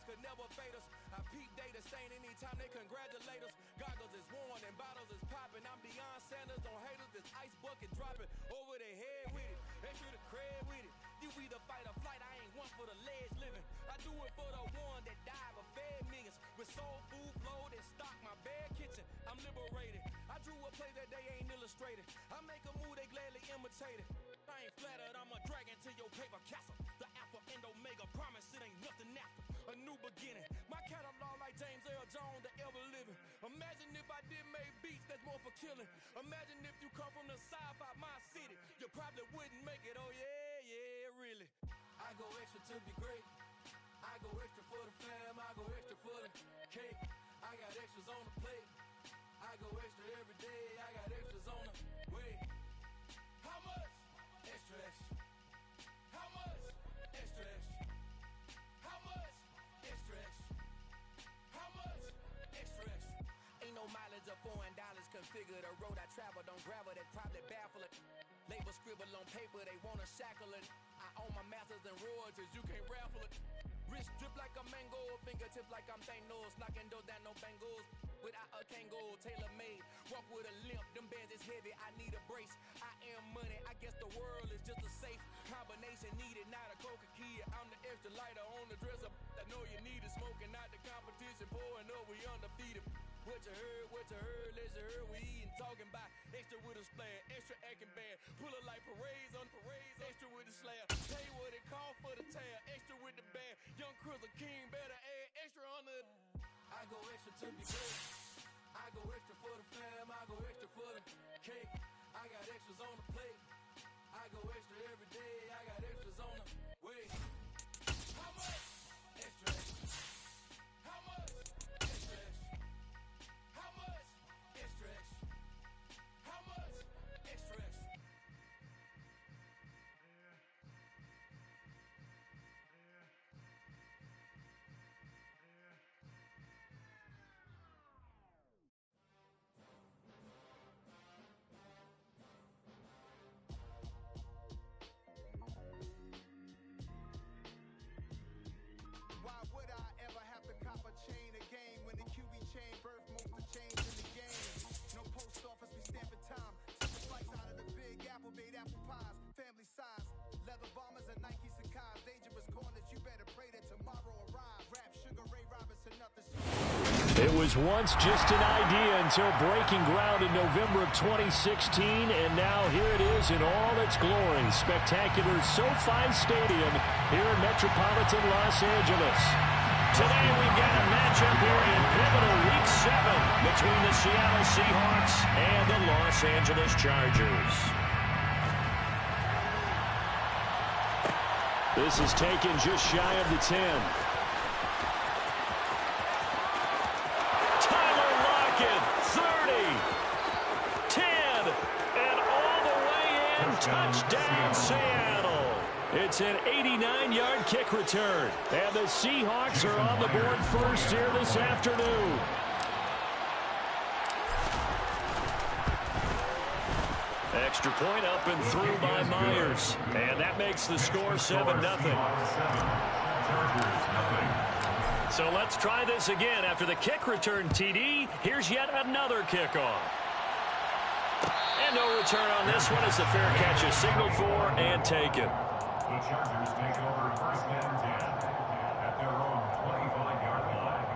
lies could never fade us. I peep data stain anytime they congratulate us. Goggles is worn and bottles is popping. I'm Deion Sanders on haters, this ice bucket dropping over their head with it. Extra the cred with it. You either fight or flight, I ain't one for the ledge living. I do it for the one that died but fed millions. With soul food flow that stock my bare kitchen. I'm liberated. I drew a play that they ain't illustrated. I make a move they gladly imitate it. I ain't flattered, I'm a dragon to your paper castle. The alpha and omega, promise it ain't nothing after. A new beginning. My catalog like James Earl Jones, the ever living. Imagine if I did make beats, that's more for killing. Imagine if you come from the south out my city, you probably wouldn't make it. Oh yeah, really. I go extra to be great. I go extra for the fam, I go extra for the cake. I got extras on the plate. I go extra every day, I got extras on the way. How much? Extra, extra. How much? Extra, extra. How much? Extra, extra. How much? Extra, extra. Ain't no mileage of $4 configure the road I travel. Don't gravel, that probably baffle it. Label scribble on paper, they wanna shackle it. I own my masters and royalties, you can't raffle it. Wrist drip like a mango, fingertips like I'm Thanos. Knocking doors down, no bangles. Without a Kango, tailor-made. Walk with a limp, them bands is heavy, I need a brace. I am money, I guess the world is just a safe combination needed, not a coca key. I'm the extra lighter on the dresser. I know you need it, smoking out the competition, pouring up, we undefeated. What you heard, let's you heard, we eating, talking about extra with a splash, extra acting band, pull it like parades on parades, extra with the slab, tell you what it call for the tail, extra with the band, young Chris a king, better add extra on the. I go extra to be great, I go extra for the fam, I go extra for the cake, I got extras on the plate, I go extra every day, I got extras on the way. How much? Extra, extra. How much? Extra, extra. How much? Extra, extra. How much? Extra, extra. Why would I ever have to cop a chain again when the QB chain birthed most of change in the game? No post office, we stamping time. Took a slice out of the big apple, made apple pies, family size. Leather bombers and Nike Sakai's. Dangerous corners, you better pray that tomorrow arrive. Rap Sugar Ray Robinson, nothing. It was once just an idea until breaking ground in November of 2016, and now here it is in all its glory. Spectacular SoFi Stadium here in metropolitan Los Angeles. Today we've got a matchup here in pivotal Week 7 between the Seattle Seahawks and the Los Angeles Chargers. This is taken just shy of the 10. Tyler Lockett, 30, 10, and all the way in, touchdown Seattle. It's an 89-yard kick return, and the Seahawks are on the board first here this afternoon. Extra point up and through by Myers, and that makes the score 7-0. So let's try this again. After the kick return TD, here's yet another kickoff. And no return on this one as the fair catch is signaled for and taken. The Chargers take over first and 10 at their own 25-yard line.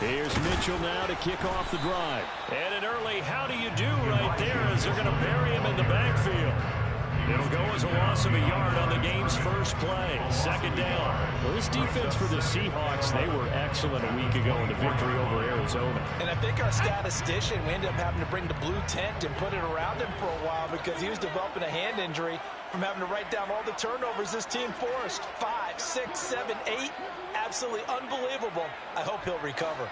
Here's Mitchell now to kick off the drive. And an early how do you do right there as they're going to bury him in the backfield. It'll go as a loss of a yard on the game's first play. Second down. Well, this defense for the Seahawks, they were excellent a week ago in the victory over Arizona. And I think our statistician, we ended up having to bring the blue tent and put it around him for a while because he was developing a hand injury from having to write down all the turnovers this team forced. 5, 6, 7, 8. Absolutely unbelievable. I hope he'll recover.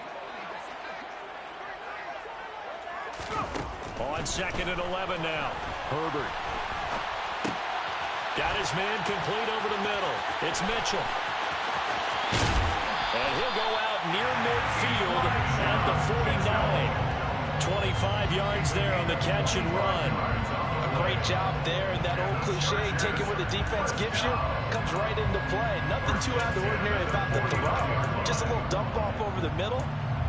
On second and 11 now. Herbert. Got his man complete over the middle. It's Mitchell. And he'll go out near midfield at the 49. 25 yards there on the catch and run. A great job there, and that old cliche, take it where the defense gives you, comes right into play. Nothing too out of the ordinary about the throw. Just a little dump off over the middle.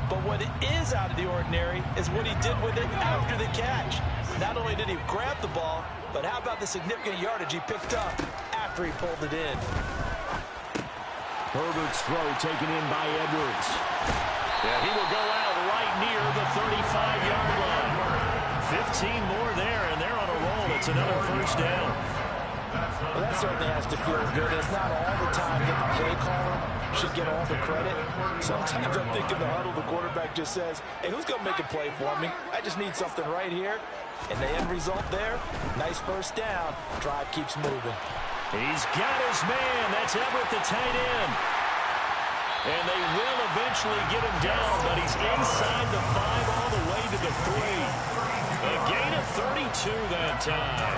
But what is out of the ordinary is what he did with it after the catch. Not only did he grab the ball, but how about the significant yardage he picked up after he pulled it in. Herbert's throw taken in by Edwards. Yeah, he will go out right near the 35-yard line. 15 more there, and they're on a roll. It's another first down. Well, that certainly has to feel good. It's not all the time that the play caller should get all the credit. Sometimes I think in the huddle, the quarterback just says, hey, who's going to make a play for me? I just need something right here. And the end result there, nice first down. Drive keeps moving. He's got his man. That's Everett, the tight end. And they will eventually get him down, but he's inside the 5 all the way to the 3. A gain of 32 that time.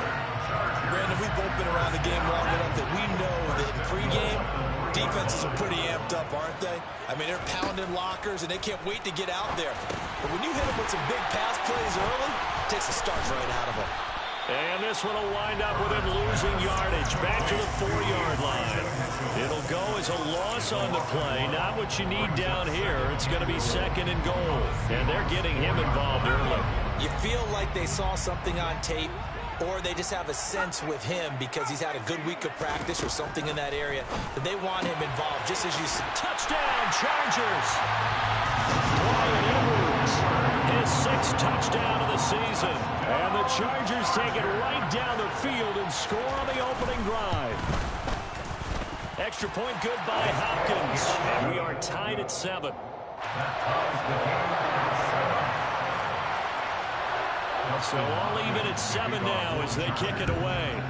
Brandon, we've both been around the game long enough that we know that in pregame, defenses are pretty amped up, aren't they? I mean, they're pounding lockers, and they can't wait to get out there. But when you hit them with some big pass plays early, it takes the start right out of them. And this one will wind up with him losing yardage back to the 4-yard line. It'll go as a loss on the play. Not what you need down here. It's going to be 2nd and goal. And they're getting him involved early. You feel like they saw something on tape, or they just have a sense with him because he's had a good week of practice or something in that area that they want him involved, just as you said. Touchdown, Chargers! Bryan Edwards, his 6th touchdown of the season. And the Chargers take it right down the field and score on the opening drive. Extra point good by Hopkins. And we are tied at 7. So all even at 7 now as they kick it away.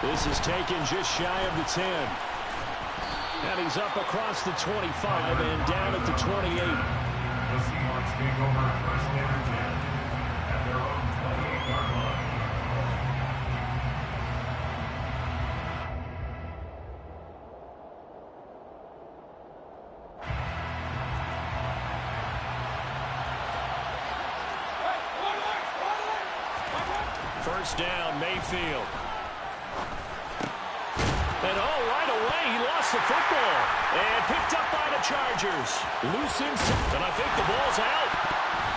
This is taken just shy of the 10. And he's up across the 25 and down at the 28. The Seahawks take over first and 10 at their own 28-yard line. First down, Mayfield. And right away, he lost the football. And picked up by the Chargers. Loose inside, and I think the ball's out.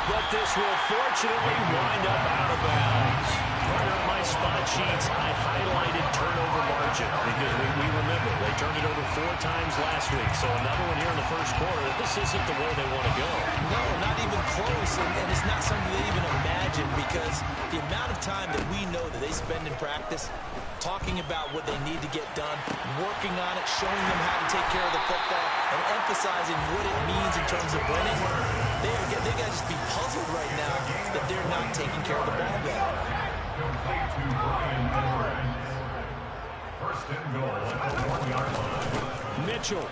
But this will fortunately wind up out of bounds. Right on my spot sheets, I highlighted turnover margin because we remember they turned it over 4 times last week. So another one here in the first quarter. This isn't the way they want to go. No, not even close, and it's not something they even imagine because the amount of time that we know that they spend in practice talking about what they need to get done, working on it, showing them how to take care of the football, and emphasizing what it means in terms of winning. They got to just be puzzled right now that they're not taking care of the ball well. Complete to Bryan Edwards. First and goal at the 1-yard line. Mitchell.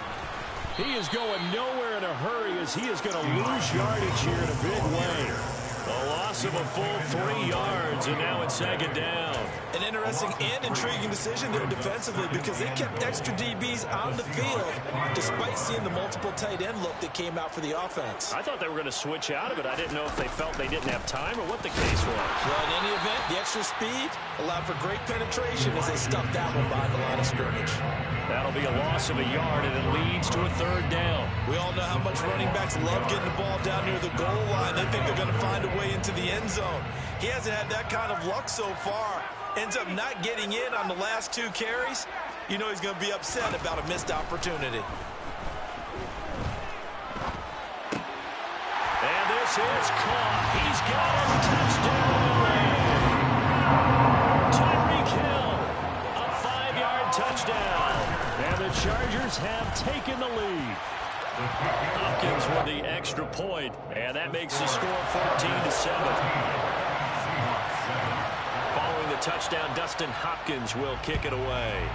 He is going nowhere in a hurry as he is going to lose yardage here in a big way. A loss of a full 3 yards, and now it's 2nd down. An interesting and intriguing decision there defensively because they kept extra DBs on the field despite seeing the multiple tight end look that came out for the offense. I thought they were going to switch out of it. I didn't know if they felt they didn't have time or what the case was. Well, in any event, the extra speed allowed for great penetration as they stuffed that one behind the line of scrimmage. That'll be a loss of a yard, and it leads to a 3rd down. We all know how much running backs love getting the ball down near the goal line. They think they're going to find a way into the end zone. He hasn't had that kind of luck so far. Ends up not getting in on the last 2 carries. You know he's going to be upset about a missed opportunity. And this is caught. He's got a touchdown. Tyreek Hill, a 5-yard touchdown. And the Chargers have taken the lead. Hopkins with the extra point, and that makes the score 14-7. Following the touchdown, Dustin Hopkins will kick it away.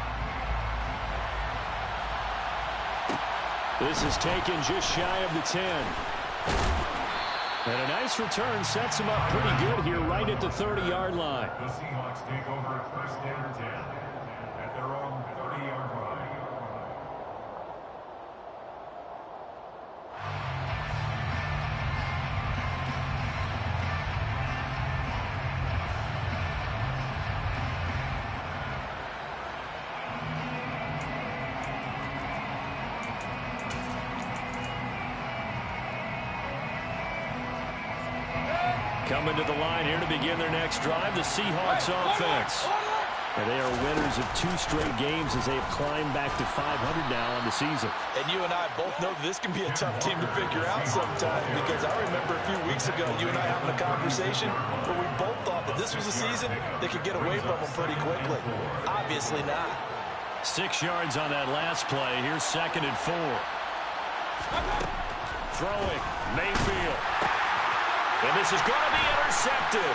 This is taken just shy of the 10. And a nice return sets him up pretty good here right at the 30-yard line. The Seahawks take over first and 10 at their own 30-yard line. Coming to the line here to begin their next drive, the Seahawks offense. And they are winners of 2 straight games as they have climbed back to 500 now on the season. And you and I both know that this can be a tough team to figure out sometimes, because I remember a few weeks ago you and I having a conversation where we both thought that this was a season they could get away from them pretty quickly. Obviously not. 6 yards on that last play. Here's 2nd and 4. Throwing, Mayfield. And this is going to be intercepted.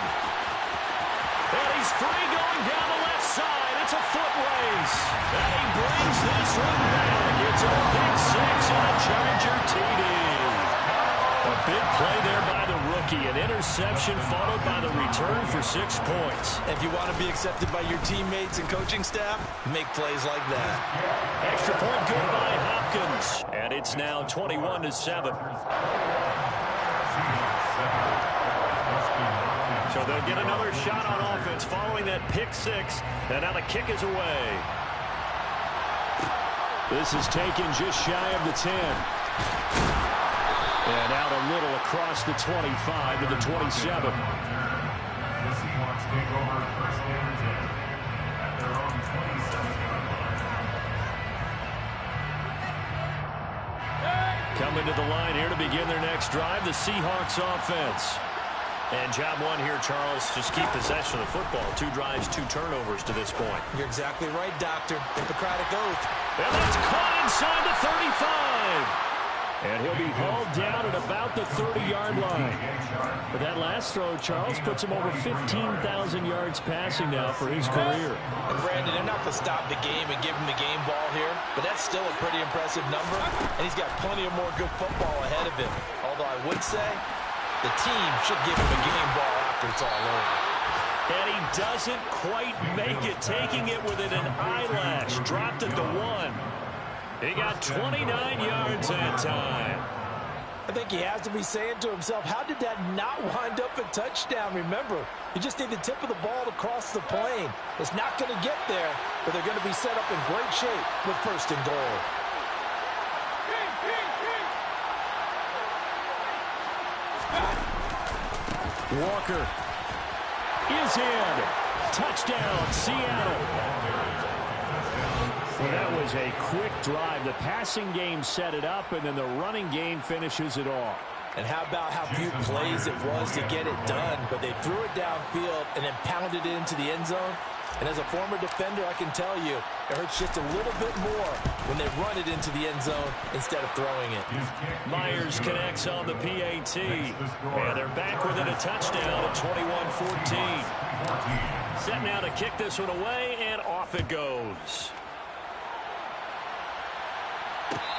And he's free going down the left side. It's a foot race. And he brings this one back. It's a pick 6 and a Charger TD. A big play there by the rookie. An interception followed by the return for 6 points. If you want to be accepted by your teammates and coaching staff, make plays like that. Extra point good by Hopkins. And it's now 21-7. So they'll get another shot on offense following that pick 6. And now the kick is away. This is taken just shy of the 10. And out a little across the 25 to the 27. The Seahawks take over 1st and 10 at their own 27-yard line. Coming to the line here to begin their next drive, the Seahawks offense. And job one here, Charles, just keep possession of the football. 2 drives, 2 turnovers to this point. You're exactly right, Doctor. Hippocratic oath. And that's caught inside the 35. And he'll be hauled down at about the 30-yard line. But that last throw, Charles, puts him over 15,000 yards passing now for his career. And Brandon, they're not going to stop the game and give him the game ball here, but that's still a pretty impressive number, and he's got plenty of more good football ahead of him. Although I would say the team should give him a game ball after it's all over. And he doesn't quite make it, taking it within an eyelash. Dropped it to 1. He got 29 yards that time. I think he has to be saying to himself, how did that not wind up a touchdown? Remember, you just need the tip of the ball to cross the plane. It's not going to get there, but they're going to be set up in great shape with 1st and goal. Walker is in. Touchdown, Seattle. Well, that was a quick drive. The passing game set it up, and then the running game finishes it off. And how about how few plays it was to get it done, but they threw it downfield and then pounded it into the end zone. And as a former defender, I can tell you, it hurts just a little bit more when they run it into the end zone instead of throwing it. Myers connects on the PAT. And they're back within a touchdown at 21-14. Set now to kick this one away, and off it goes.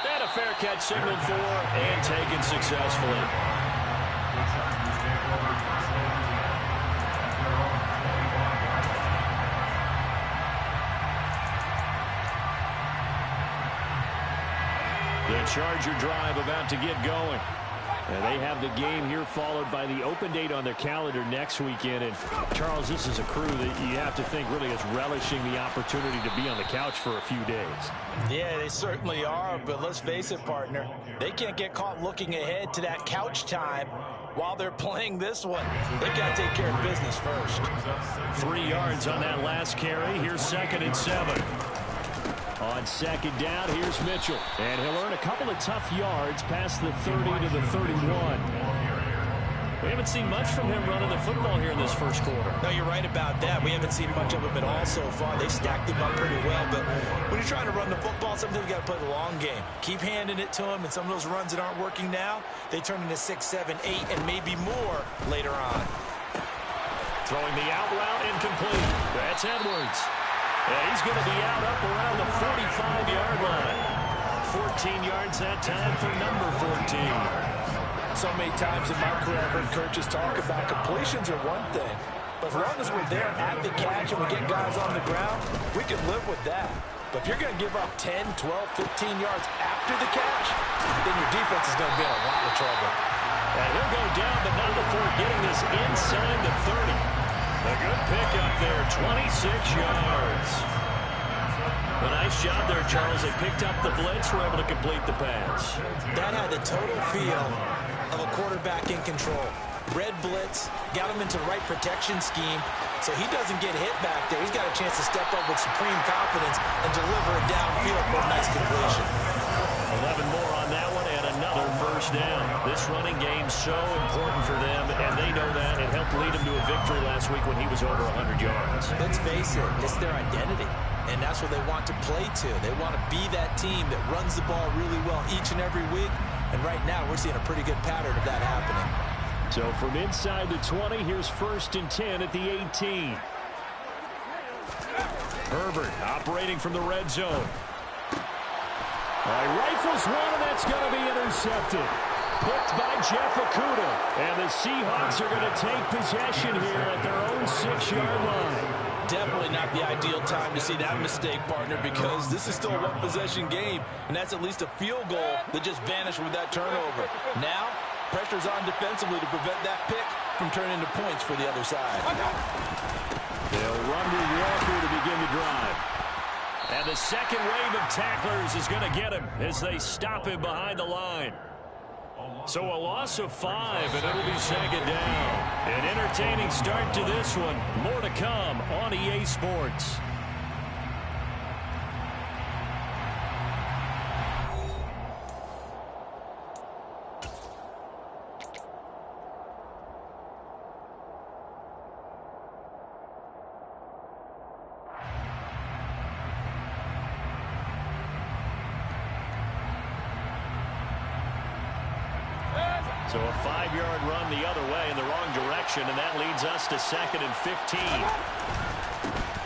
And a fair catch signaled for and taken successfully. The Charger drive about to get going. And they have the game here followed by the open date on their calendar next weekend. And, Charles, this is a crew that you have to think really is relishing the opportunity to be on the couch for a few days. Yeah, they certainly are, but let's face it, partner. They can't get caught looking ahead to that couch time while they're playing this one. They've got to take care of business first. 3 yards on that last carry. Here's 2nd and 7. On 2nd down, here's Mitchell. And he'll earn a couple of tough yards past the 30 to the 31. We haven't seen much from him running the football here in this first quarter. No, you're right about that. We haven't seen much of him at all so far. They stacked him up pretty well, but when you're trying to run the football, sometimes you got to play the long game. Keep handing it to him, and some of those runs that aren't working now, they turn into 6, 7, 8, and maybe more later on. Throwing the out route incomplete. That's Edwards. And he's going to be out up around the 45-yard line. 14 yards that time for number 14. So many times in my career, I've heard coaches talk about completions are one thing. But as long as we're there at the catch and we get guys on the ground, we can live with that. But if you're going to give up 10, 12, 15 yards after the catch, then your defense is going to be in a lot of trouble. And he'll go down, but not before getting this inside the 30. A good pickup there, 26 yards. A nice job there, Charles. They picked up the blitz, were able to complete the pass. That had the total feel of a quarterback in control. Red blitz, got him into the right protection scheme, so he doesn't get hit back there. He's got a chance to step up with supreme confidence and deliver it downfield for a nice completion. 11 more on that one and another first down. This running game so important for them, and they know that. It helped lead them to a victory last week when he was over 100 yards. Let's face it, it's their identity, and that's what they want to play to. They want to be that team that runs the ball really well each and every week, and right now we're seeing a pretty good pattern of that happening. So from inside the 20, here's 1st and 10 at the 18. Herbert operating from the red zone. Rifles one, and that's going to be intercepted. Picked by Jeff Okudah. And the Seahawks are going to take possession here at their own 6-yard line. Definitely not the ideal time to see that mistake, partner, because this is still a one-possession game, and that's at least a field goal that just vanished with that turnover. Now, pressure's on defensively to prevent that pick from turning into points for the other side. They'll run with Walker to begin the drive. And the second wave of tacklers is going to get him as they stop him behind the line. So a loss of 5, and it'll be second down. An entertaining start to this one. More to come on EA Sports. So a 5-yard run the other way in the wrong direction, and that leads us to 2nd and 15.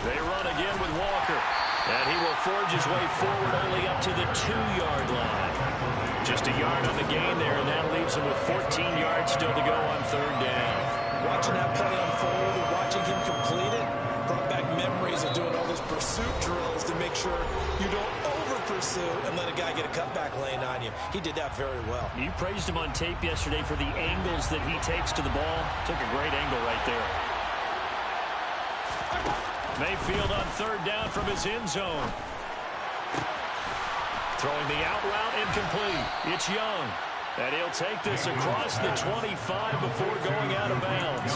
They run again with Walker, and he will forge his way forward only up to the 2-yard line. Just a yard on the gain there, and that leaves him with 14 yards still to go on 3rd down. Watching that play unfold and watching him complete it brought back memories of doing all those pursuit drills to make sure you don't over-pursue and let a guy get a cutback lane on you. He did that very well. You praised him on tape yesterday for the angles that he takes to the ball. Took a great angle right there. Mayfield on 3rd down from his end zone. Throwing the out route incomplete. It's Young. And he'll take this across the 25 before going out of bounds.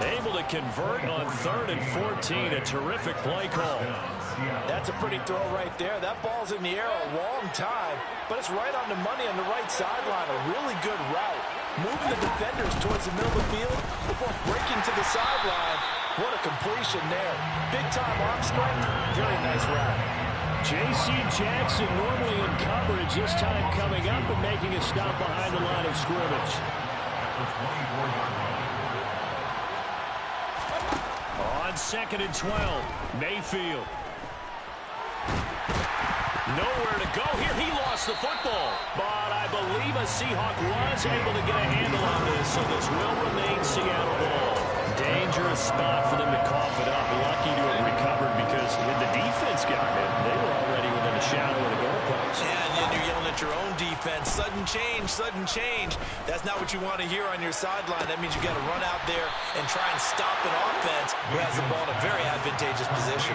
Able to convert on 3rd and 14. A terrific play call. That's a pretty throw right there. That ball's in the air a long time, but it's right on the money on the right sideline. A really good route. Moving the defenders towards the middle of the field before breaking to the sideline. What a completion there. Big-time arm strength. Very nice route. J.C. Jackson normally in coverage, this time coming up and making a stop behind the line of scrimmage. On 2nd and 12, Mayfield. Nowhere to go here. He lost the football, but I believe a Seahawk was able to get a handle on this, so this will remain Seattle ball. Dangerous spot for them to cough it up. Lucky to have recovered because had the defense gotten it, they were already within a shadow of the goalpost. And then you're yelling at your own defense. Sudden change, sudden change. That's not what you want to hear on your sideline. That means you got to run out there and try and stop an offense who has the ball in a very advantageous position.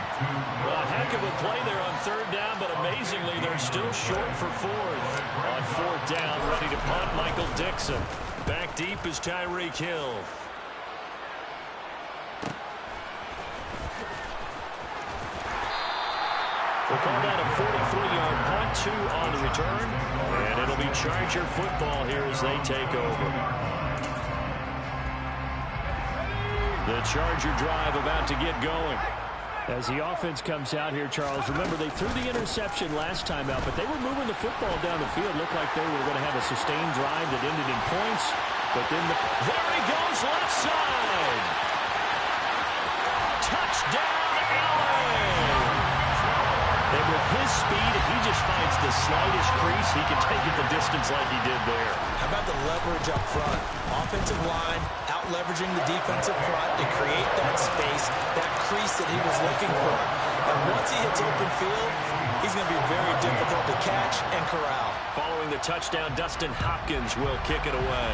Well, a heck of a play there on 3rd down, but amazingly, they're still short for 4th. On 4th down, ready to punt, Michael Dixon. Back deep is Tyreek Hill. We'll call that a 43-yard punt, 2 on the return, and it'll be Charger football here as they take over. The Charger drive about to get going. As the offense comes out here, Charles, remember they threw the interception last time out, but they were moving the football down the field. Looked like they were going to have a sustained drive that ended in points, but then there he goes, left side. Touchdown, Allen. And with his speed, if he just finds the slightest crease, he can take it the distance like he did there. How about the leverage up front? Offensive line out-leveraging the defensive front to create that space, that crease that he was looking for. And once he hits open field, he's going to be very difficult to catch and corral. Following the touchdown, Dustin Hopkins will kick it away.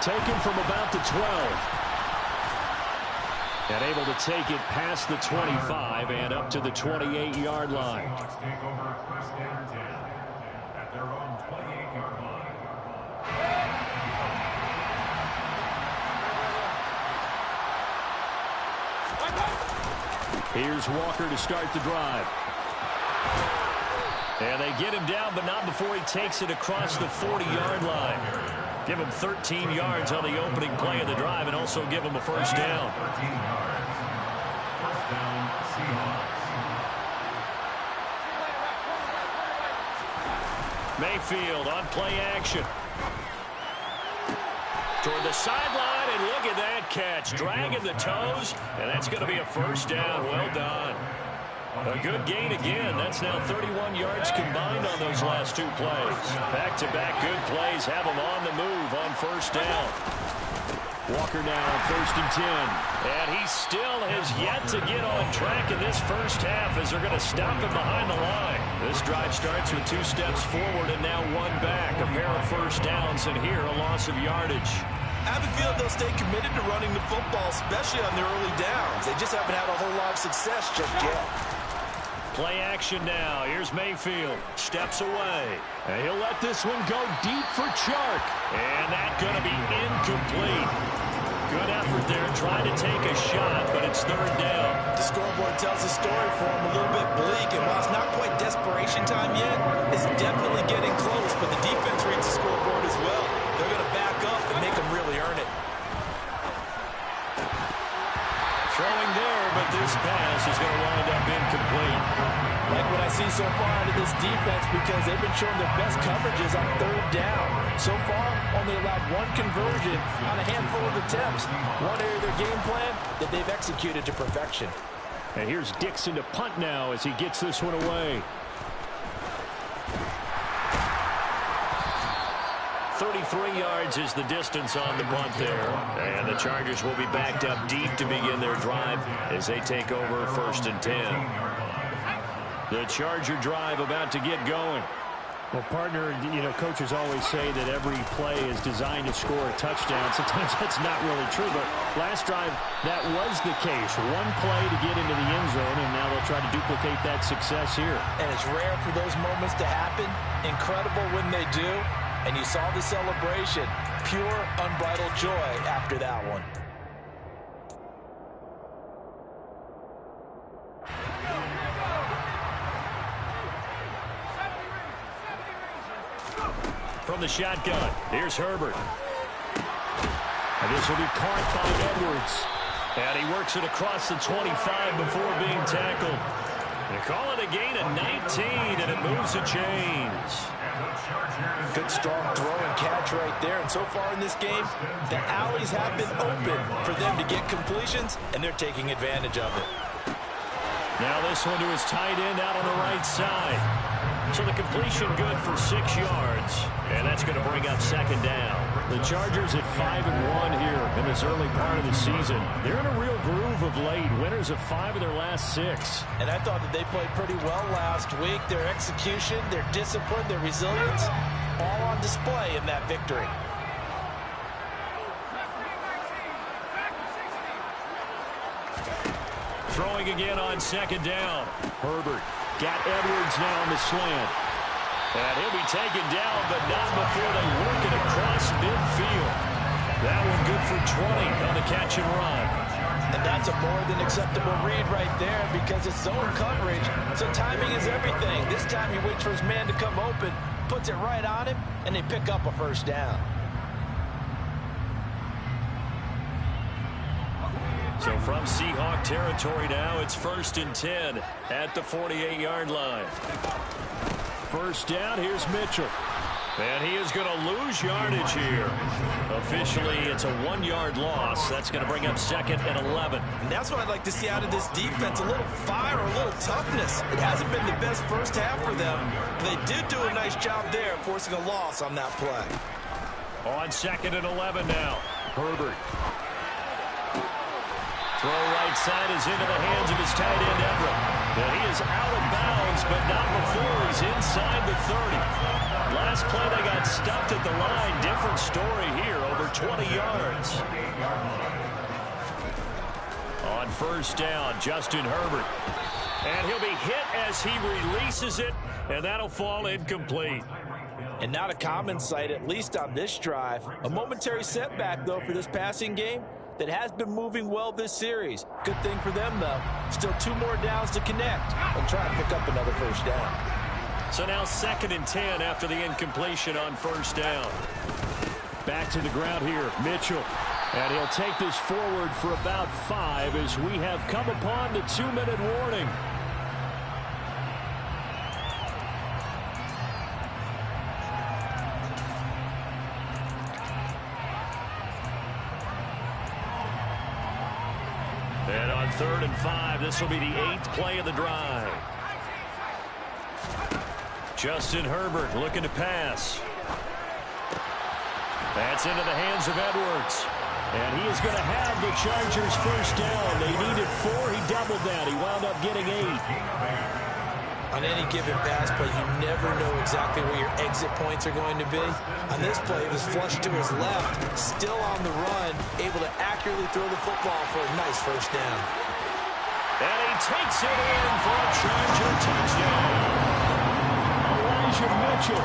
Taken from about the 12. And able to take it past the 25 and up to the 28-yard line. Take over 1st and 10 at their own 28-yard line. Here's Walker to start the drive. And they get him down, but not before he takes it across the 40-yard line. Give him 13 yards on the opening play of the drive and also give him a first down. 13 yards. First down, Seahawks. Mayfield on play action. Toward the sideline, and look at that catch. Dragging the toes, and that's going to be a first down. Well done. A good gain again. That's now 31 yards combined on those last two plays. Back-to-back good plays have them on the move on first down. Walker now on 1st and 10. And he still has yet to get on track in this first half as they're going to stop him behind the line. This drive starts with 2 steps forward and now 1 back. A pair of first downs, and here a loss of yardage. I have a feeling they'll stay committed to running the football, especially on their early downs. They just haven't had a whole lot of success just yet. Play action now. Here's Mayfield. Steps away. And he'll let this one go deep for Chark. And that's going to be incomplete. Good effort there trying to take a shot, but it's 3rd down. The scoreboard tells the story for him a little bit bleak, and while it's not quite desperation time yet, it's definitely getting close, but the defense reads the scoreboard as well. They're going to back up and make them really earn it. Throwing there, but this pass is going to wind up incomplete. Like what I see so far out of this defense, because they've been showing their best coverages on 3rd down. So far, only allowed 1 conversion on a handful of attempts. One area of their game plan that they've executed to perfection. And here's Dixon to punt now as he gets this one away. 33 yards is the distance on the punt there. And the Chargers will be backed up deep to begin their drive as they take over 1st and 10. The Charger drive about to get going. Well, partner, you know, coaches always say that every play is designed to score a touchdown. Sometimes that's not really true, but last drive, that was the case. 1 play to get into the end zone, and now they'll try to duplicate that success here. And it's rare for those moments to happen. Incredible when they do. And you saw the celebration. Pure, unbridled joy after that one. From the shotgun, here's Herbert. And this will be caught by Edwards. And he works it across the 25 before being tackled. They call it a gain of 19, and it moves the chains. Good, strong throw and catch right there. And so far in this game, the alleys have been open for them to get completions, and they're taking advantage of it. Now this one to his tight end out on the right side. So the completion good for 6 yards, and that's going to bring up 2nd down. The Chargers at 5-1 here in this early part of the season. They're in a real groove of late. Winners of 5 of their last 6. And I thought that they played pretty well last week. Their execution, their discipline, their resilience, all on display in that victory. Throwing again on 2nd down. Herbert got Edwards now on the slant. And he'll be taken down, but not before they work it across midfield. That one good for 20 on the catch and run. And that's a more than acceptable read right there because it's zone coverage, so timing is everything. This time he waits for his man to come open, puts it right on him, and they pick up a first down. So from Seahawk territory now, it's 1st and 10 at the 48-yard line. First down, here's Mitchell. And he is going to lose yardage here. Officially, it's a 1-yard loss. That's going to bring up 2nd and 11. And that's what I'd like to see out of this defense, a little fire, a little toughness. It hasn't been the best first half for them. They did do a nice job there, forcing a loss on that play. On 2nd and 11 now, Herbert. Throw right side is into the hands of his tight end, Everett. And he is out of bounds, but not before he's inside the 30. Last play, they got stuffed at the line. Different story here, over 20 yards. On 1st down, Justin Herbert. And he'll be hit as he releases it, and that'll fall incomplete. And not a common sight, at least on this drive. A momentary setback, though, for this passing game. that has been moving well this series. Good thing for them, though. Still 2 more downs to connect and try to pick up another first down. So now 2nd and 10 after the incompletion on first down. Back to the ground here, Mitchell. And he'll take this forward for about 5 as we have come upon the 2-minute warning. And on 3rd and 5, this will be the 8th play of the drive. Justin Herbert looking to pass. That's into the hands of Edwards. And he is going to have the Chargers first down. They needed 4. He doubled that. He wound up getting 8. On any given pass play, you never know exactly where your exit points are going to be. On this play, it was flushed to his left, still on the run, able to accurately throw the football for a nice first down. And he takes it in for a Charger touchdown. Elijah Mitchell,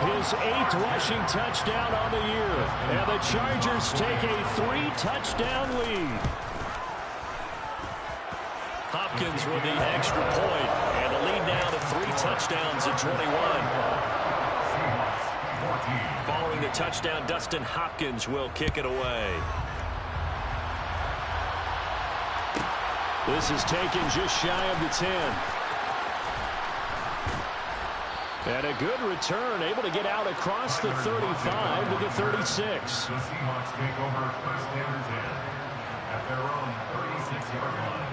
his 8th rushing touchdown on the year. And the Chargers take a 3-touchdown lead. Hopkins with the extra point, and the lead now to 3 touchdowns at 21. Following the touchdown, Dustin Hopkins will kick it away. This is taken just shy of the 10. And a good return, able to get out across the 35 to the 36. The Seahawks take over 1st and 10 at their own 36-yard line.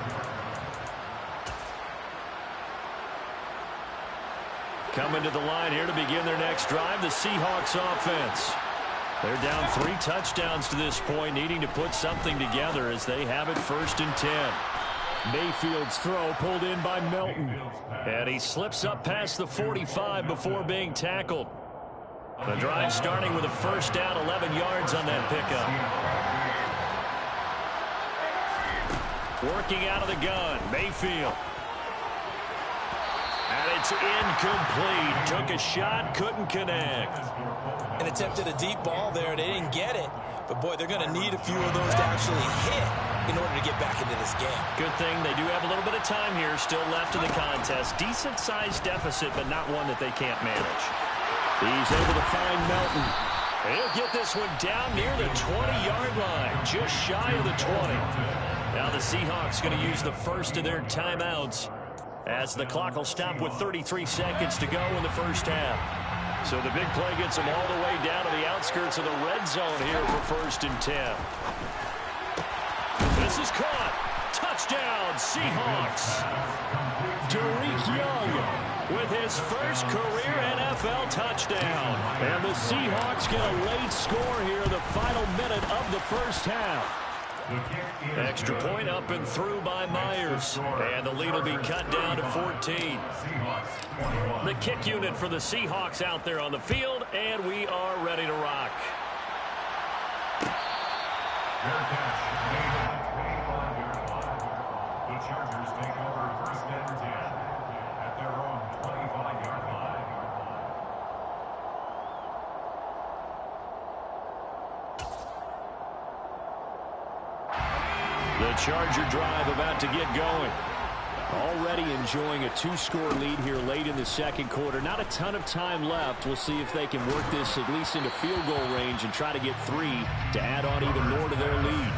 Coming to the line here to begin their next drive, the Seahawks offense. They're down 3 touchdowns to this point, needing to put something together as they have it 1st and 10. Mayfield's throw pulled in by Melton. And he slips up past the 45 before being tackled. The drive starting with a first down, 11 yards on that pickup. Working out of the gun, Mayfield. And it's incomplete. Took a shot, couldn't connect. And attempted a deep ball there. They didn't get it. But, boy, they're going to need a few of those to actually hit in order to get back into this game. Good thing they do have a little bit of time here still left in the contest. Decent-sized deficit, but not one that they can't manage. He's able to find Melton. He'll get this one down near the 20-yard line, just shy of the 20. Now the Seahawks going to use the first of their timeouts as the clock will stop with 33 seconds to go in the first half. So the big play gets them all the way down to the outskirts of the red zone here for 1st and 10. This is caught. Touchdown, Seahawks. Tariq Young with his first career NFL touchdown. And the Seahawks get a late score here in the final minute of the first half. Extra point up and through by Myers. And the lead will be cut down to 14. The kick unit for the Seahawks out there on the field, and we are ready to rock. The Chargers take over 1st and 10 at their own 25-yard line. The Charger drive about to get going. Already enjoying a 2-score lead here late in the second quarter. Not a ton of time left. We'll see if they can work this at least into field goal range and try to get 3 to add on even more to their lead.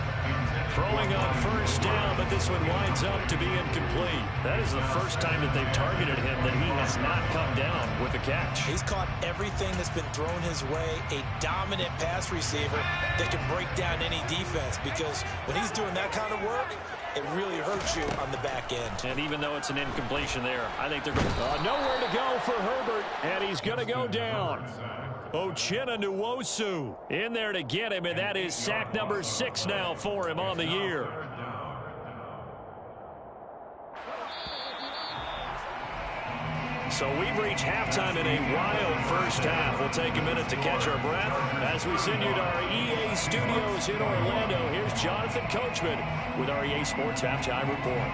Throwing on first down, but this one winds up to be incomplete. That is the first time that they've targeted him that he has not come down with a catch. He's caught everything that's been thrown his way. A dominant pass receiver that can break down any defense, because when he's doing that kind of work, it really hurts you on the back end. And even though it's an incompletion there, I think they're going nowhere to go for Herbert, and he's going to go down. Uchenna Nwosu in there to get him, and that is sack number 6 now for him on the year. So we've reached halftime in a wild first half. We'll take a minute to catch our breath as we send you to our EA studios in Orlando. Here's Jonathan Coachman with our EA Sports Halftime Report.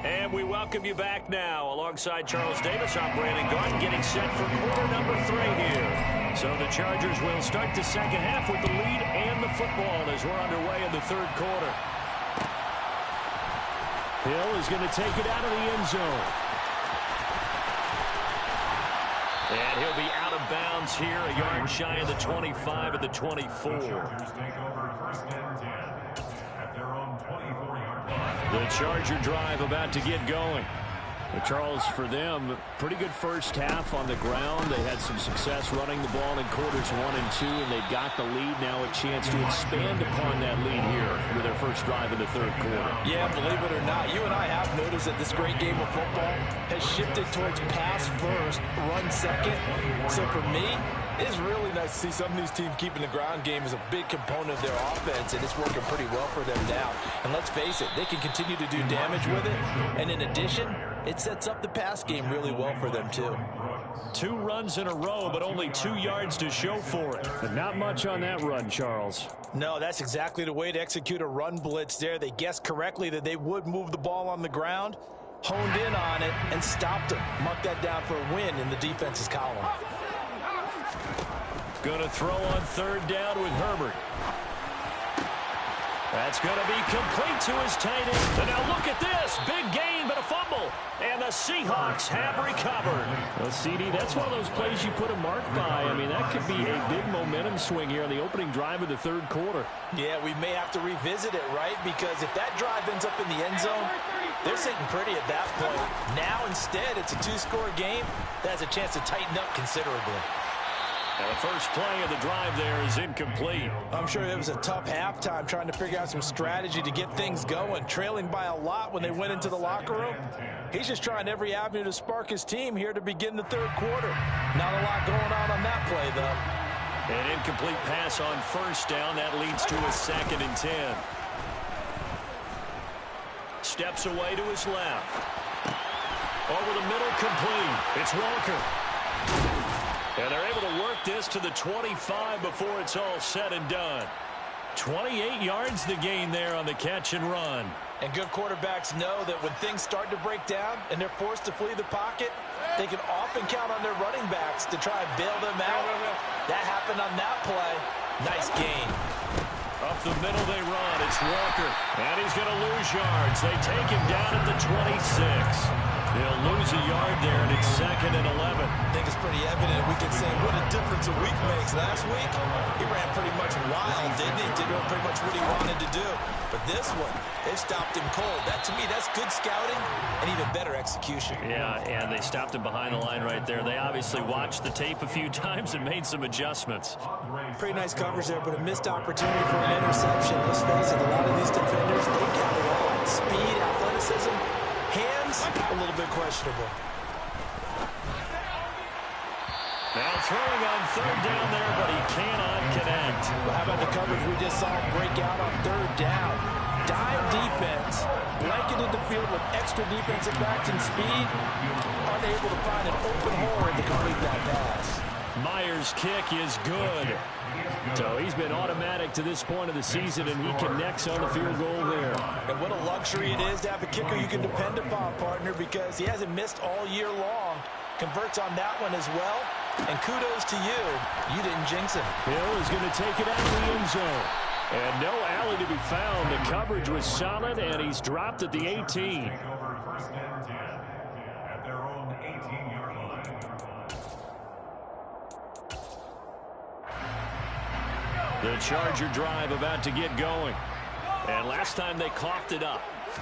And we welcome welcome you back now. Alongside Charles Davis, I'm Brandon Gaudin, getting set for quarter number 3 here. So the Chargers will start the second half with the lead and the football as we're underway in the third quarter. Hill is going to take it out of the end zone. And he'll be out of bounds here, a yard shy of the 25 of the 24. The Charger drive about to get going. Charles, for them, pretty good first half on the ground. They had some success running the ball in quarters 1 and 2, and they've got the lead now, a chance to expand upon that lead here with their first drive in the third quarter. Yeah, believe it or not, you and I have noticed that this great game of football has shifted towards pass first, run second. So for me, it's really nice to see some of these teams keeping the ground game as a big component of their offense, and it's working pretty well for them now. And let's face it, they can continue to do damage with it. And in addition, it sets up the pass game really well for them, too. 2 runs in a row, but only 2 yards to show for it. But not much on that run, Charles. No, that's exactly the way to execute a run blitz there. They guessed correctly that they would move the ball on the ground, honed in on it, and stopped them. Mark that down for a win in the defense's column. Going to throw on third down with Herbert. That's going to be complete to his tight end. And now look at this. Big gain, but a fumble. And the Seahawks have recovered. Well, CD, that's one of those plays you put a mark by. I mean, that could be a big momentum swing here on the opening drive of the third quarter. Yeah, we may have to revisit it, right? Because if that drive ends up in the end zone, they're sitting pretty at that point. Now, instead, it's a 2-score game that has a chance to tighten up considerably. And the first play of the drive there is incomplete. I'm sure it was a tough halftime trying to figure out some strategy to get things going, trailing by a lot when they went into the locker room. He's just trying every avenue to spark his team here to begin the third quarter. Not a lot going on that play, though. An incomplete pass on first down. That leads to a 2nd and 10. Steps away to his left. Over the middle, complete. It's Walker. And they're able to work this to the 25 before it's all said and done. 28 yards the gain there on the catch and run. And good quarterbacks know that when things start to break down and they're forced to flee the pocket, they can often count on their running backs to try and bail them out. That happened on that play. Nice gain. Up the middle they run. It's Walker. And he's going to lose yards. They take him down at the 26. He'll lose a yard there, and it's 2nd and 11. I think it's pretty evident. We can say what a difference a week makes. Last week, he ran pretty much wild, didn't he? Did pretty much what he wanted to do. But this one, they stopped him cold. That, to me, that's good scouting and even better execution. Yeah, and they stopped him behind the line right there. They obviously watched the tape a few times and made some adjustments. Pretty nice coverage there, but a missed opportunity for an interception. Let's face it, a lot of these defenders, they got it all. Speed, athleticism, hands, a little bit questionable. Now throwing on third down there, but he cannot connect. Well, how about the coverage we just saw break out on third down? Dime defense, blanketed the field with extra defensive backs and speed, unable to find an open hole to complete that pass. Myers' kick is good. So he's been automatic to this point of the season, and he connects on the field goal there. And what a luxury it is to have a kicker you can depend upon, partner, because he hasn't missed all year long. Converts on that one as well. And kudos to you. You didn't jinx him. Hill is going to take it out of the end zone. And no alley to be found. The coverage was solid, and he's dropped at the 18. First and 10 at their own 18-yard line. The Charger drive about to get going. And last time they coughed it up,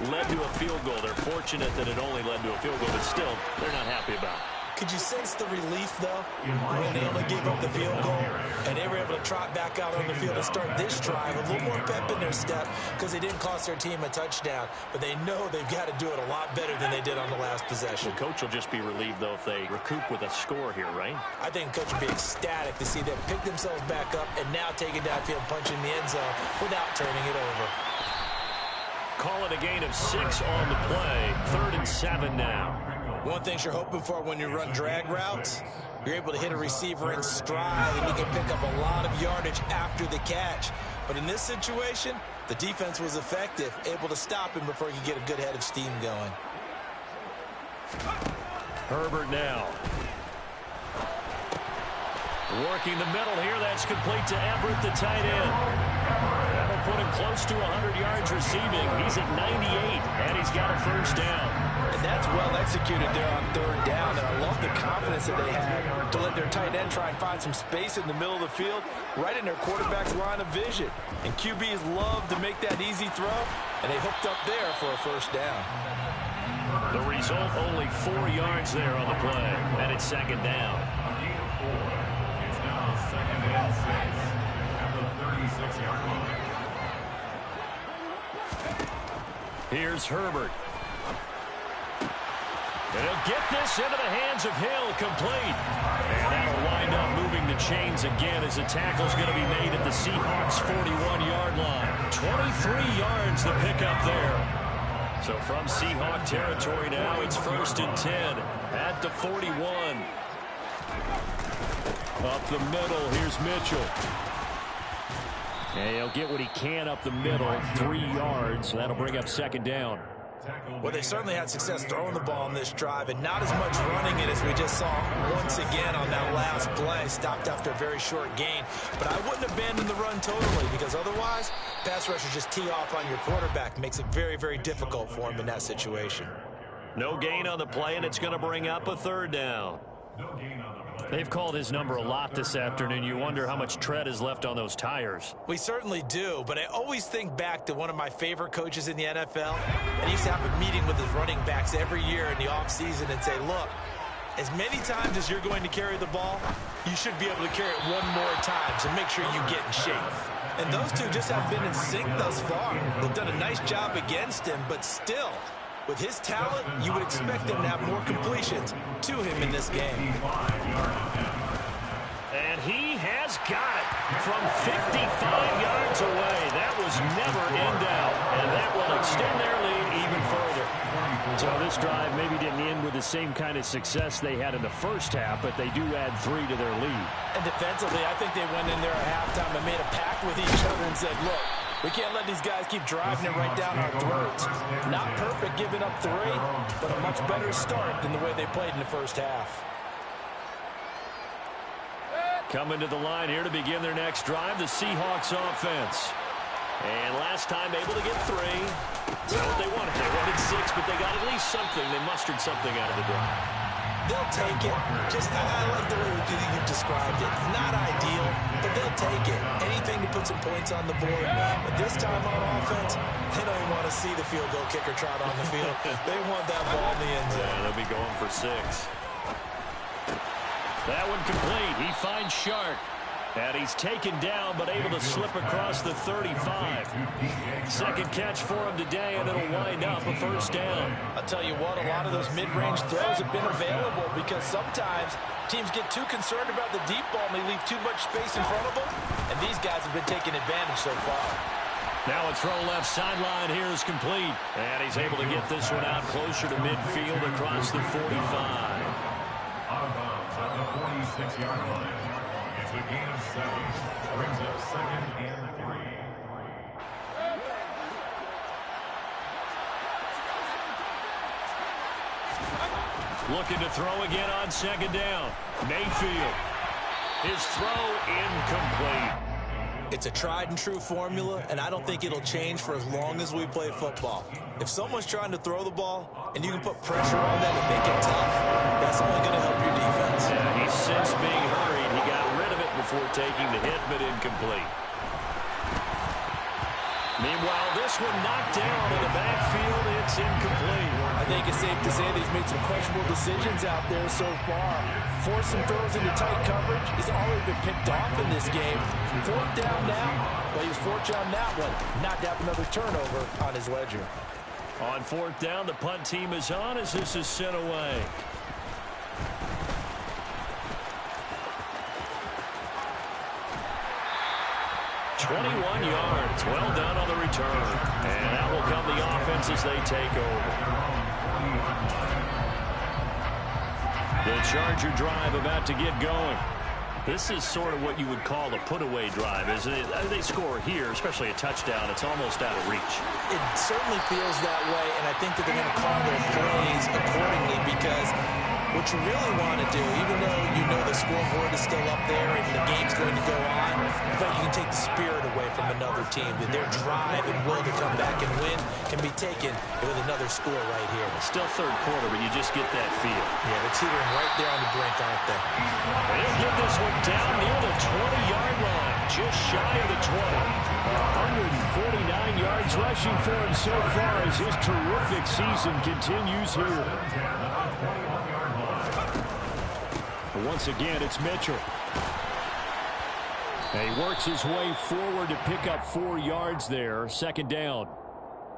led to a field goal. They're fortunate that it only led to a field goal, but still, they're not happy about it. Could you sense the relief, though, when they only gave up the field goal and they were able to trot back out on the field and start this drive a little more pep in their step because they didn't cost their team a touchdown, but they know they've got to do it a lot better than they did on the last possession. The coach will just be relieved, though, if they recoup with a score here, right? I think the coach will be ecstatic to see them pick themselves back up and now take it downfield, punch in the end zone without turning it over. Call it a gain of 6 on the play. 3rd and 7 now. One thing you're hoping for when you run drag routes, you're able to hit a receiver in stride and you can pick up a lot of yardage after the catch. But in this situation, the defense was effective, able to stop him before he could get a good head of steam going. Herbert now. Working the middle here. That's complete to Everett, the tight end. That'll put him close to 100 yards receiving. He's at 98, and he's got a first down. And that's well executed there on third down, and I love the confidence that they had to let their tight end try and find some space in the middle of the field, right in their quarterback's line of vision. And QBs love to make that easy throw, and they hooked up there for a first down. The result, only 4 yards there on the play, and it's second down. It's now second and 6 at the 36-yard line. Here's Herbert. And he'll get this into the hands of Hill, complete. And that'll wind up moving the chains again as the tackle's going to be made at the Seahawks' 41-yard line. 23 yards the pickup there. So from Seahawk territory now, it's 1st and 10 at the 41. Up the middle, here's Mitchell. And he'll get what he can up the middle, 3 yards. That'll bring up second down. Well, they certainly had success throwing the ball on this drive, and not as much running it as we just saw once again on that last play. Stopped after a very short gain. But I wouldn't abandon the run totally, because otherwise, pass rushers just tee off on your quarterback. Makes it very, very difficult for him in that situation. No gain on the play, and it's going to bring up a third down. They've called his number a lot this afternoon. You wonder how much tread is left on those tires. We certainly do, but I always think back to one of my favorite coaches in the NFL, and he used to have a meeting with his running backs every year in the offseason and say, look, as many times as you're going to carry the ball, you should be able to carry it one more time, so make sure you get in shape. And those two just have been in sync thus far. They've done a nice job against him, but still, with his talent, you would expect them to have more completions to him in this game. And he has got it from 55 yards away. That was never in doubt, and that will extend their lead even further. So this drive maybe didn't end with the same kind of success they had in the first half, but they do add 3 to their lead. And defensively, I think they went in there at halftime and made a pact with each other and said, look, we can't let these guys keep driving it right down our throats. Not perfect giving up 3, but a much better start than the way they played in the first half. Coming to the line here to begin their next drive, the Seahawks offense. And last time able to get 3. That's not what they wanted. They wanted 6, but they got at least something. They mustered something out of the drive. They'll take it. I like the way you've described it. Not ideal, but they'll take it. Anything to put some points on the board. But this time on offense, they don't want to see the field goal kicker trot on the field. They want that ball in the end zone. Yeah, they'll be going for 6. That one complete. He finds Shark. And he's taken down, but able to slip across the 35. Second catch for him today, and it'll wind up a first down. I'll tell you what, a lot of those mid-range throws have been available because sometimes teams get too concerned about the deep ball and they leave too much space in front of them, and these guys have been taking advantage so far. Now a throw left sideline here is complete, and he's able to get this one out closer to midfield across the 45. Out of bounds at the 46-yard line. It's a gain of 7. Brings up second and 3. Looking to throw again on second down. Mayfield. His throw incomplete. It's a tried-and-true formula, and I don't think it'll change for as long as we play football. If someone's trying to throw the ball, and you can put pressure on them and make it tough, that's only going to help your defense. Yeah, he's since being hurried. He got rid of it before taking the hit, but incomplete. Meanwhile, this one knocked down in the backfield. It's incomplete. I think it's safe to say that he's made some questionable decisions out there so far. Forced some throws into tight coverage. He's already been picked off in this game. 4th down now. But he was fortunate on that one. Not to have another turnover on his ledger. On 4th down, the punt team is on as this is sent away. .21 yards. Well done on the return. And that will come the offense as they take over. The Charger drive about to get going. This is sort of what you would call a put-away drive, isn't it? They score here, especially a touchdown. It's almost out of reach. It certainly feels that way, and I think that they're going to call their plays accordingly because what you really want to do, even though you know the scoreboard is still up there and the game's going to go on, but you can take the spirit away from another team. That their drive and will to come back and win can be taken with another score right here. Still third quarter, but you just get that feel. Yeah, they're teetering right there on the brink, aren't they? They'll get this one down near the 20-yard line, just shy of the 20. 149 yards rushing for him so far as his terrific season continues here. Once again, it's Mitchell. And he works his way forward to pick up 4 yards there. Second down.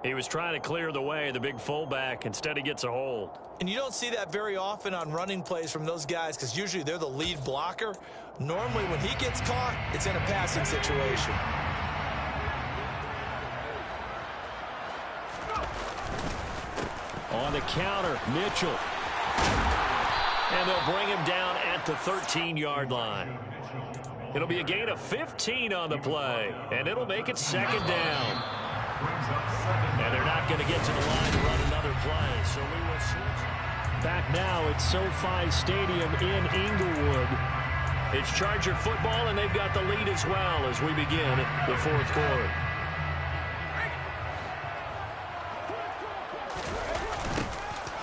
He was trying to clear the way, the big fullback. Instead, he gets a hold. And you don't see that very often on running plays from those guys because usually they're the lead blocker. Normally, when he gets caught, it's in a passing situation. On the counter, Mitchell. And they'll bring him down at the 13-yard line. It'll be a gain of 15 on the play, and it'll make it second down. And they're not going to get to the line to run another play, so we will switch. Back now at SoFi Stadium in Inglewood. It's Charger football, and they've got the lead as well as we begin the fourth quarter.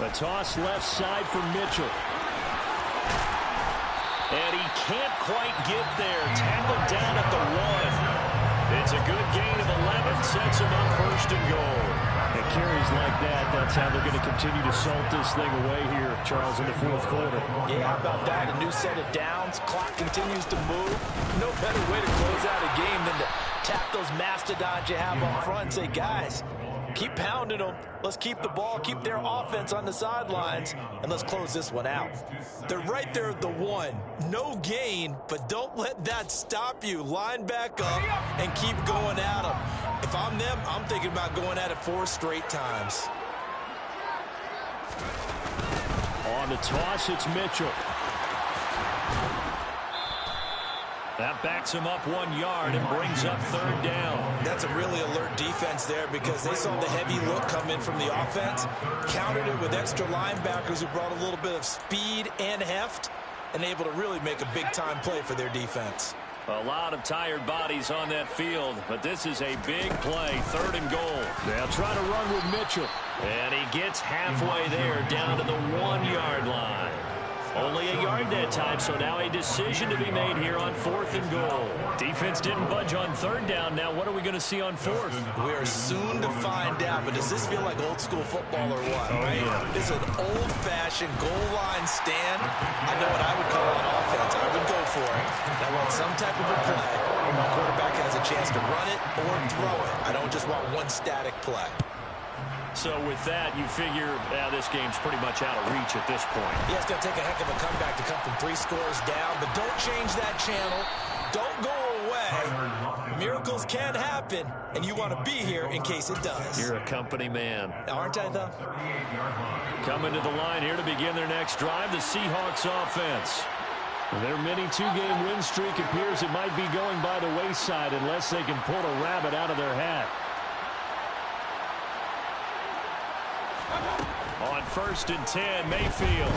A toss left side for Mitchell. And he can't quite get there. Tackled down at the 1. It's a good gain of 11. Sets him up first and goal. And carries like that, that's how they're going to continue to salt this thing away here, Charles, in the fourth quarter. Yeah, how about that? A new set of downs. Clock continues to move. No better way to close out a game than to tap those mastodons you have up front and say, guys, keep pounding them. Let's keep the ball, keep their offense on the sidelines, and let's close this one out. They're right there at the 1. No gain, but don't let that stop you. Line back up and keep going at them. If I'm them, I'm thinking about going at it 4 straight times. On the toss, it's Mitchell. That backs him up 1 yard and brings up third down. That's a really alert defense there because they saw the heavy look come in from the offense, countered it with extra linebackers who brought a little bit of speed and heft, and able to really make a big-time play for their defense. A lot of tired bodies on that field, but this is a big play, third and goal. They'll try to run with Mitchell. And he gets halfway there, down to the 1 yard line. Only a yard that time, so now a decision to be made here on fourth and goal. Defense didn't budge on third down. Now what are we going to see on fourth? We are soon to find out, but does this feel like old school football or what? Oh, yeah. It's an old-fashioned goal line stand. I know what I would call on offense. I would go for it. I want some type of a play where my quarterback has a chance to run it or throw it. I don't just want one static play. So with that, you figure this game's pretty much out of reach at this point. Yeah, it's going to take a heck of a comeback to come from 3 scores down, but don't change that channel. Don't go away. Miracles can happen, and you want to be here in case it does. You're a company man. Aren't I, though? Coming to the line here to begin their next drive, the Seahawks offense. Their mini 2-game win streak appears it might be going by the wayside unless they can pull a rabbit out of their hat. On 1st and 10, Mayfield.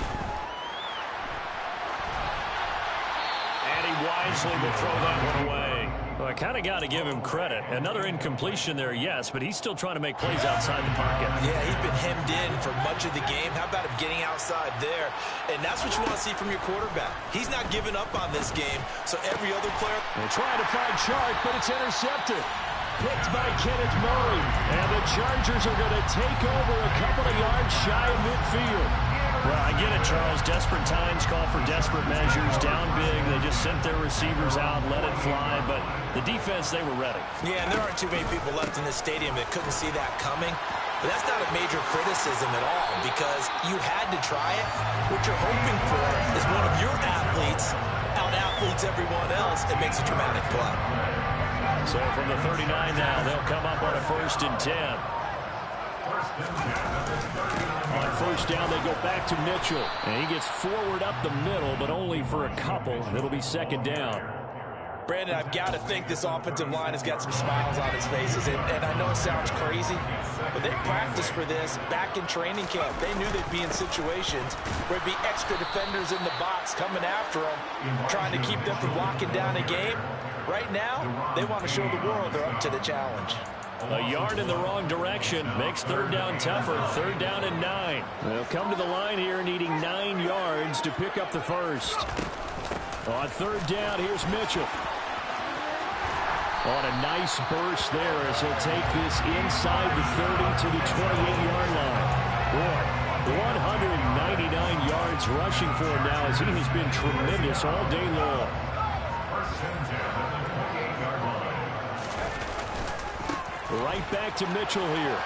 And he wisely will throw that one away. Well, I kind of got to give him credit. Another incompletion there, yes, but he's still trying to make plays outside the pocket. Yeah, he's been hemmed in for much of the game. How about him getting outside there? And that's what you want to see from your quarterback. He's not giving up on this game, so every other player... They're trying to find Chark, but it's intercepted. Picked by Kenneth Murray. And the Chargers are going to take over a couple of yards shy of midfield. Well, I get it, Charles. Desperate times call for desperate measures. Down big. They just sent their receivers out, let it fly. But the defense, they were ready. Yeah, and there aren't too many people left in this stadium that couldn't see that coming. But that's not a major criticism at all because you had to try it. What you're hoping for is one of your athletes out-athletes everyone else and makes a dramatic play. So from the 39 now, they'll come up on a 1st and 10. On first down, they go back to Mitchell. And he gets forward up the middle, but only for a couple. It'll be second down. Brandon, I've got to think this offensive line has got some smiles on its faces. And I know it sounds crazy, but they practiced for this back in training camp. They knew they'd be in situations where it'd be extra defenders in the box coming after them, trying to keep them from locking down a game. Right now, they want to show the world they're up to the challenge. A yard in the wrong direction makes third down tougher. Third down and 9. They'll come to the line here needing 9 yards to pick up the first. On third down, here's Mitchell. On a nice burst there as he'll take this inside the 30 to the 28-yard line. Boy, 199 yards rushing for him now as he has been tremendous all day long. Right back to Mitchell here.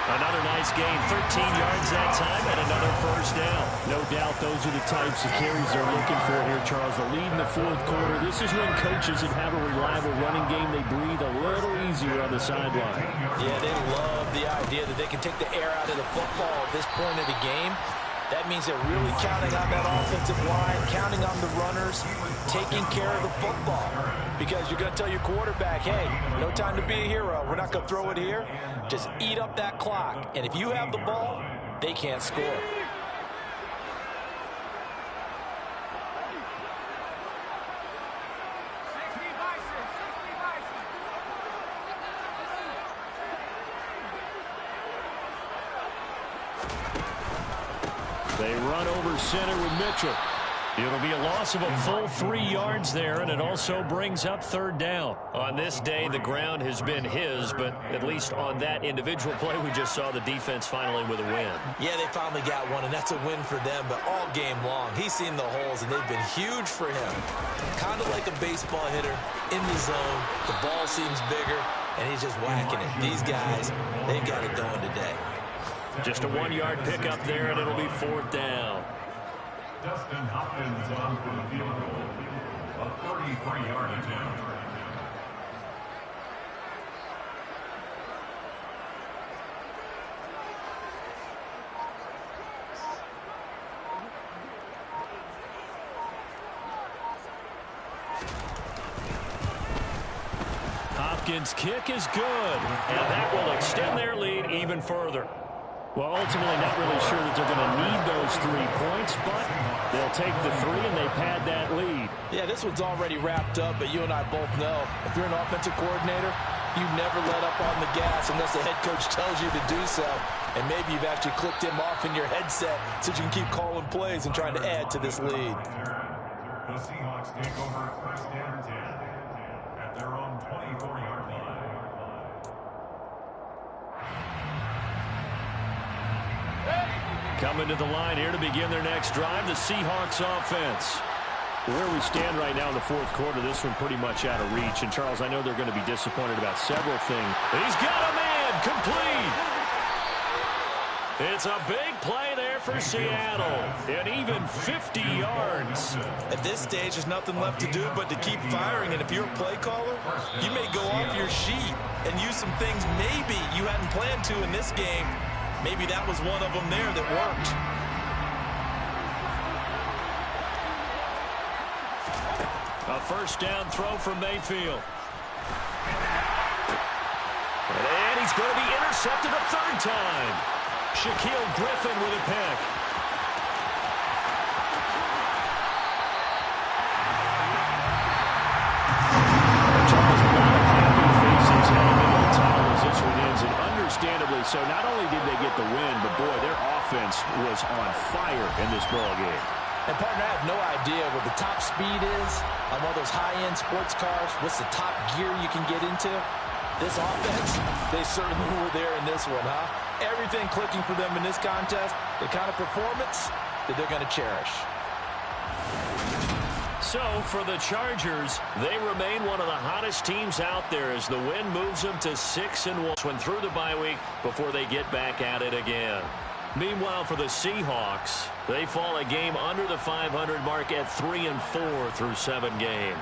Another nice gain, 13 yards that time, and another first down. No doubt those are the types of carries they're looking for here, Charles. The lead in the fourth quarter. This is when coaches that have a reliable running game, they breathe a little easier on the sideline. Yeah, they love the idea that they can take the air out of the football at this point of the game. That means they're really counting on that offensive line, counting on the runners, taking care of the football. Because you're going to tell your quarterback, hey, no time to be a hero. We're not going to throw it here. Just eat up that clock. And if you have the ball, they can't score. They run over center with Mitchell. It'll be a loss of a full 3 yards there, and it also brings up third down. On this day, the ground has been his, but at least on that individual play, we just saw the defense finally with a win. Yeah, they finally got one, and that's a win for them, but all game long, he's seen the holes, and they've been huge for him. Kind of like a baseball hitter in the zone. The ball seems bigger, and he's just whacking it. These guys, they've got it going today. Just a 1-yard pickup there, and it'll be fourth down. Dustin Hopkins on for the field goal. A 33-yard attempt. Hopkins' kick is good, and that will extend their lead even further. Well, ultimately not really sure that they're going to need those 3 points, but they'll take the 3 and they pad that lead. Yeah, this one's already wrapped up, but you and I both know if you're an offensive coordinator, you never let up on the gas unless the head coach tells you to do so. And maybe you've actually clicked him off in your headset so you can keep calling plays and trying to add to this lead. The Seahawks take over first and 10 at their own 24-yard line. Coming to the line here to begin their next drive, the Seahawks offense. Where we stand right now in the fourth quarter, this one pretty much out of reach. And, Charles, I know they're going to be disappointed about several things. He's got a man complete. It's a big play there for Seattle. And even 50 yards. At this stage, there's nothing left to do but to keep firing. And if you're a play caller, you may go off your sheet and use some things maybe you hadn't planned to in this game. Maybe that was one of them there that worked. A first down throw from Mayfield. And he's going to be intercepted a third time. Shaquille Griffin with a pick. Charles, a lot of happy faces heading into the tunnel as this one ends, and understandably so. Not only did they get the win, but boy, their offense was on fire in this ball game. And, partner, I have no idea what the top speed is on one of those high-end sports cars. What's the top gear you can get into? This offense, they certainly were there in this one, huh? Everything clicking for them in this contest, the kind of performance that they're going to cherish. So, for the Chargers, they remain one of the hottest teams out there as the win moves them to 6-1 when through the bye week before they get back at it again. Meanwhile, for the Seahawks, they fall a game under the 500 mark at 3-4 through 7 games.